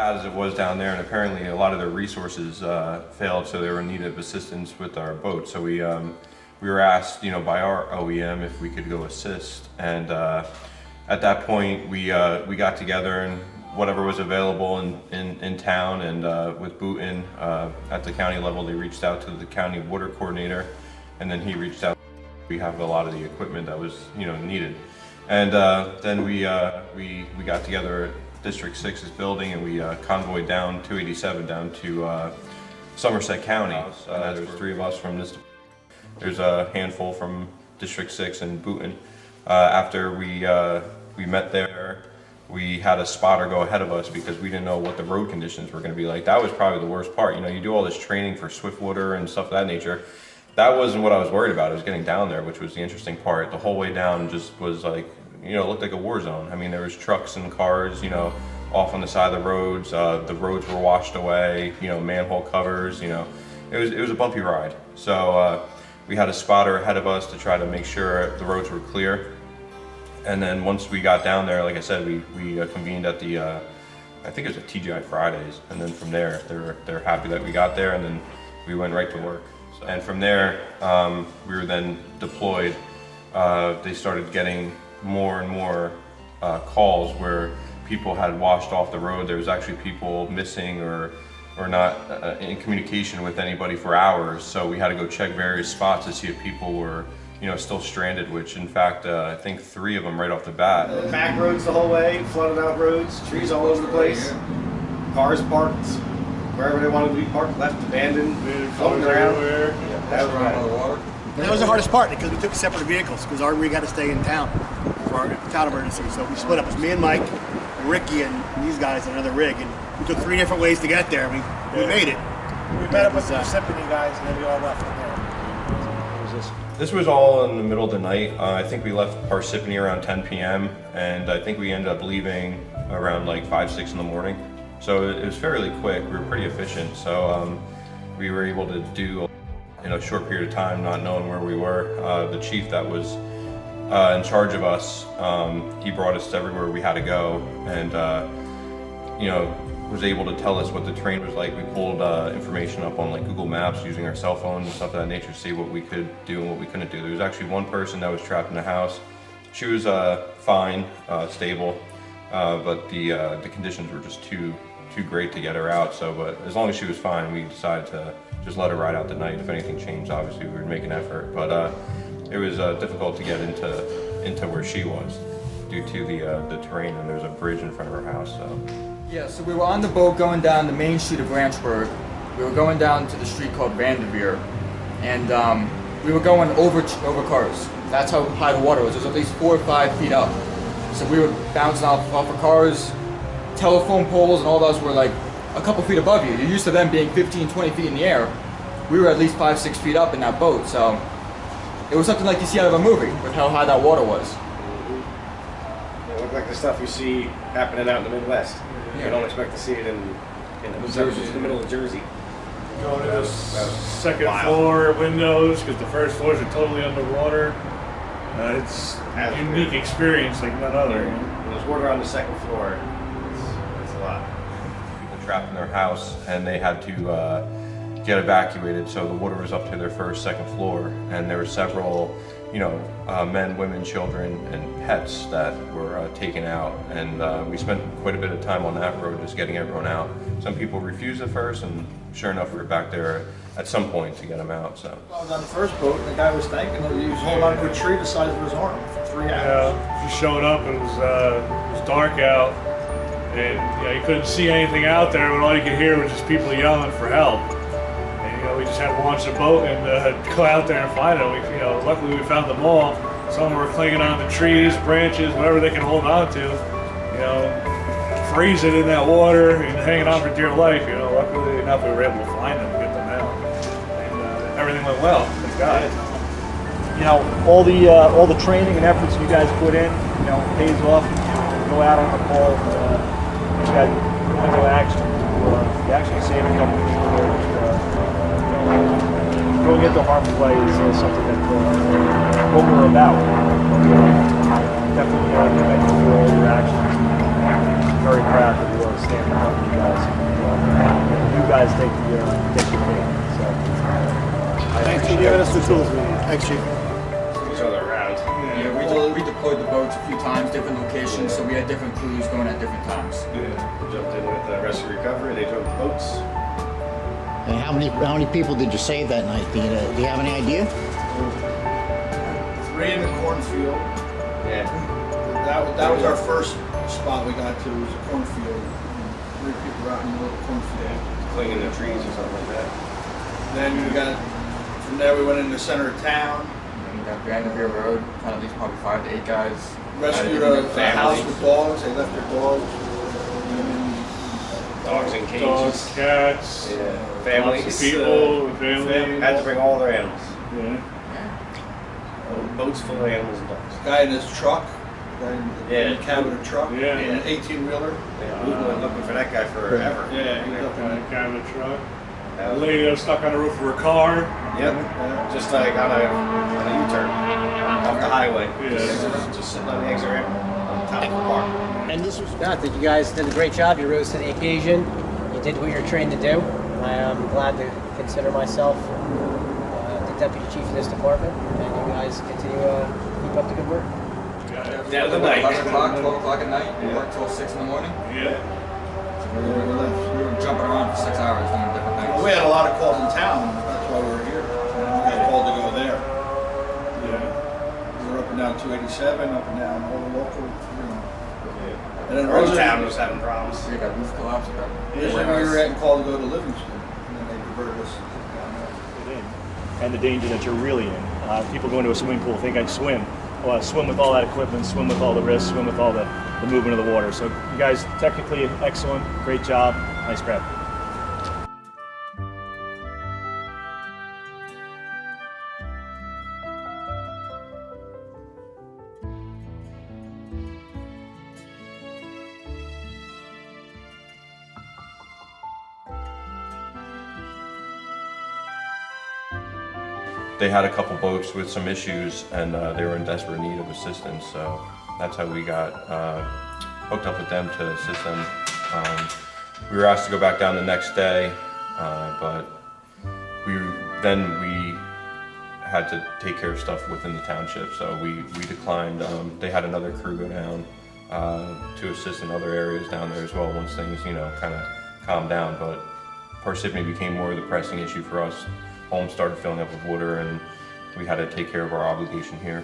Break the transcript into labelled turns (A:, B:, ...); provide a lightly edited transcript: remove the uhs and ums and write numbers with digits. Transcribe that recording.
A: bad as it was down there, and apparently a lot of their resources failed, so they were in need of assistance with our boat. So we were asked, by our OEM if we could go assist, and at that point we got together and whatever was available in town, and with BOONTON at the county level, they reached out to the county water coordinator, and then he reached out. We have a lot of the equipment that was needed, and then we got together at District 6's building, and we convoyed down 287 down to Somerset County. There's 3 of us from this. There's a handful from District 6 and BOONTON. After we met there, we had a spotter go ahead of us because we didn't know what the road conditions were going to be like. That was probably the worst part. You do all this training for Swiftwater and stuff of that nature. That wasn't what I was worried about. It was getting down there, which was the interesting part. The whole way down just was like, it looked like a war zone. I mean, there was trucks and cars, off on the side of the roads. The roads were washed away, manhole covers, it was a bumpy ride. So we had a spotter ahead of us to try to make sure the roads were clear. And then once we got down there, like I said, we convened at the, I think it was a TGI Fridays. And then from there, they're happy that we got there, and then we went right to work. So, and from there, we were then deployed. They started getting more and more calls where people had washed off the road. There was actually people missing or not in communication with anybody for hours. So we had to go check various spots to see if people were still stranded, which in fact, I think 3 of them right off the bat.
B: Back roads the whole way, flooded out roads, trees all over the place, cars parked wherever they wanted to be parked, left abandoned, floating around.
C: That was the hardest part because we took separate vehicles because our rig had to stay in town for our town emergency. So we split up. It was me and Mike, and Ricky, and these guys in another rig, and we took 3 different ways to get there. We made it.
D: We met up with the Parsippany guys, and then we all left from there.
A: This was all in the middle of the night. I think we left Parsippany around 10 p.m. and I think we ended up leaving around like 5, 6 in the morning. So it was fairly quick. We were pretty efficient. So we were able to do in a short period of time, not knowing where we were. The chief that was in charge of us, he brought us to everywhere we had to go, and was able to tell us what the terrain was like. We pulled information up on like Google Maps using our cell phones and stuff of that nature to see what we could do and what we couldn't do. There was actually one person that was trapped in a house. She was fine, stable, but the conditions were just too great to get her out. So, but as long as she was fine, we decided to just let her ride out the night. If anything changed, obviously we would make an effort. But it was difficult to get into where she was due to the terrain, and there's a bridge in front of her house. So.
E: Yeah, so we were on the boat going down the main street of Branchburg. We were going down to the street called Vanderveer, and we were going over cars. That's how high the water was. It was at least 4 or 5 feet up. So we were bouncing off of cars, telephone poles, and all those were like a couple feet above you. You're used to them being 15, 20 feet in the air. We were at least 5, 6 feet up in that boat, so it was something like you see out of a movie with how high that water was.
B: It looked like the stuff you see happening out in the Midwest. You don't expect to see it in the middle of Jersey.
D: Going to the second floor windows because the first floors are totally underwater. It's a unique experience like none other.
B: There's water on the second floor. It's a lot.
A: People trapped in their house, and they had to get evacuated. So the water was up to their first, second floor, and there were several, men, women, children, and pets that were taken out. And we spent quite a bit of time on that road just getting everyone out. Some people refused at first, and sure enough, we were back there at some point to get them out. So.
F: I was on the first boat, and the guy was thanking him. He was holding on to a tree the size of his arm for 3 hours.
D: Yeah, just showing up. It was dark out, and you couldn't see anything out there, but all you could hear was just people yelling for help. And we just had to launch the boat and go out there and find them. Luckily we found them all. Some were clinging on to trees, branches, whatever they can hold on to. Freezing in that water and hanging on for dear life. Luckily enough we were able to find them and get them out. And everything went well. Thank God.
F: All the training and efforts you guys put in, pays off. Go out on the call. You guys went to action. You actually saved a couple of people. Going into harm's way is something that what we're about. Definitely commend you for all your actions. Very proud of you. stand in front of you guys. You guys take the bait. So,
C: Thanks for giving us the tools we need. Thanks, Chief.
B: Each other around.
E: Yeah, we deployed the boats a few times, different locations, so we had different crews going at different times.
B: We jumped in with the rescue recovery. They drove the boats.
G: And how many people did you save that night? Do you have any idea?
H: 3 in the cornfield.
B: Yeah.
H: That was our first spot we got to, was a cornfield. 3 people were out in the middle of the cornfield.
B: Cleaning the trees or something like that.
H: Then from there we went into the center of town,
E: And we got Vanderveer Road, kind of these probably 5 to 8 guys.
H: rescued a house with dogs, they left their dogs.
B: Dogs in cages.
D: Dogs, cats,
B: Yeah.
D: lots
B: Families.
D: of people, families.
B: Had to bring all their animals.
D: Yeah.
B: Boats full of animals and dogs.
H: Guy in his truck, guy in the cab of the truck,
D: Yeah.
H: an 18-wheeler.
B: Yeah, we've been looking for that guy forever.
H: Yeah, he got
D: Got a
H: that.
D: cab and a truck.
B: That
D: A
B: was-
D: lady that was stuck on the roof of her car.
B: Yep. Just like on a U-turn off the highway.
D: Yeah.
B: Just sitting on the exit ramp on top of the car.
G: And this was
I: No, I think you guys did a great job. You rose to the occasion. You did what you're trained to do. I am glad to consider myself the deputy chief of this department, and you guys continue to keep up the good work.
B: Dead of the night.
E: 11 o'clock, 12 o'clock at night, we worked till 6 in the morning.
D: Yeah.
E: We were jumping around for 6 hours doing different things.
H: We had a lot of calls in town, that's why we were here. We got called to go there.
D: Yeah.
H: We were up and down 287, up and down all the local, And then
B: Rosetown was having problems.
E: We got roof collapse.
H: originally we were getting called to go to Livingston, and then they diverted us down there.
F: and the danger that you're really in. People go into a swimming pool think I swim. Well, swim with all that equipment, swim with all the risks, swim with all the movement of the water. So you guys technically excellent, great job, nice grab.
A: They had a couple boats with some issues, and they were in desperate need of assistance. So that's how we got hooked up with them to assist them. We were asked to go back down the next day, but we had to take care of stuff within the township, so we declined. They had another crew go down to assist in other areas down there as well once things, kind of calmed down. But Parsippany became more of the pressing issue for us. Homes started filling up with water, and we had to take care of our obligation here.